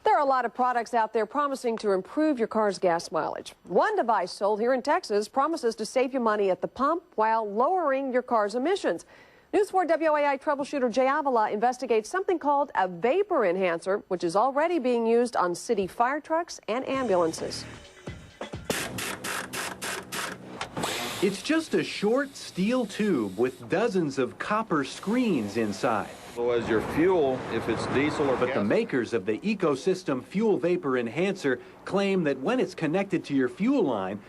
There are a lot of products out there promising to improve your car's gas mileage. One device sold here in Texas promises to save you money at the pump while lowering your car's emissions. News 4 WOAI troubleshooter Jay Avila investigates something called a vapor enhancer, which is already being used on city fire trucks and ambulances. It's just a short steel tube with dozens of copper screens inside. So as your fuel, if it's diesel or But the makers of the ecosystem fuel vapor enhancer claim that when it's connected to your fuel line,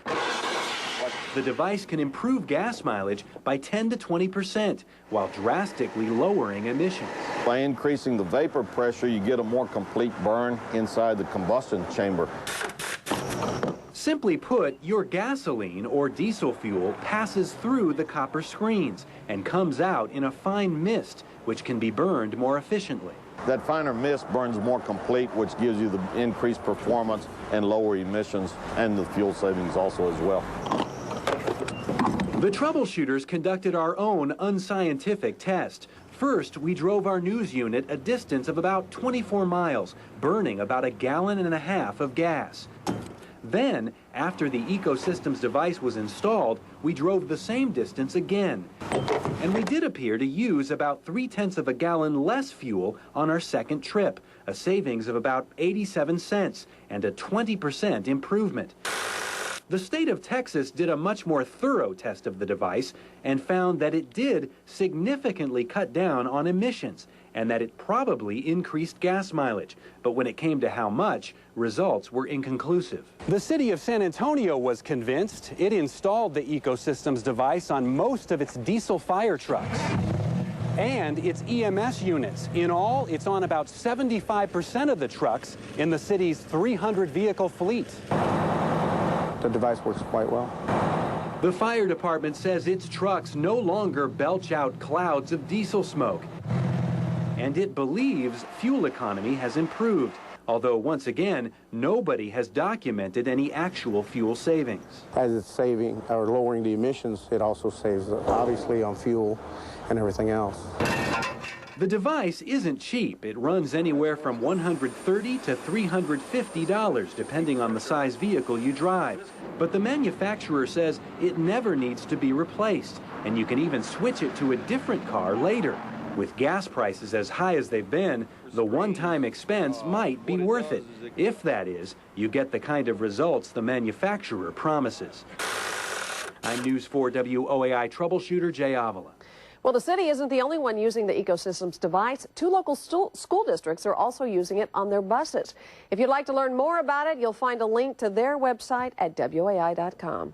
the device can improve gas mileage by 10 to 20% while drastically lowering emissions. By increasing the vapor pressure, you get a more complete burn inside the combustion chamber. Simply put, your gasoline or diesel fuel passes through the copper screens and comes out in a fine mist, which can be burned more efficiently. That finer mist burns more complete, which gives you the increased performance and lower emissions and the fuel savings also as well. The troubleshooters conducted our own unscientific test. First, we drove our news unit a distance of about 24 miles, burning about 1.5 gallons of gas. Then, after the Ecosystems device was installed, we drove the same distance again. And we did appear to use about 0.3 gallons less fuel on our second trip, a savings of about 87 cents and a 20% improvement. The state of Texas did a much more thorough test of the device and found that it did significantly cut down on emissions and that it probably increased gas mileage. But when it came to how much, results were inconclusive. The city of San Antonio was convinced. It installed the Ecosystems device on most of its diesel fire trucks and its EMS units. In all, it's on about 75% of the trucks in the city's 300-vehicle fleet. The device works quite well. The fire department says its trucks no longer belch out clouds of diesel smoke. And it believes fuel economy has improved, although once again, nobody has documented any actual fuel savings. As it's saving or lowering the emissions, it also saves obviously on fuel and everything else. The device isn't cheap. It runs anywhere from $130 to $350, depending on the size vehicle you drive. But the manufacturer says it never needs to be replaced, and you can even switch it to a different car later. With gas prices as high as they've been, the one-time expense might be worth it, if that is, you get the kind of results the manufacturer promises. I'm News 4 WOAI troubleshooter Jay Avila. Well, the city isn't the only one using the Ecosystems device. 2 local school districts are also using it on their buses. If you'd like to learn more about it, you'll find a link to their website at WOAI.com.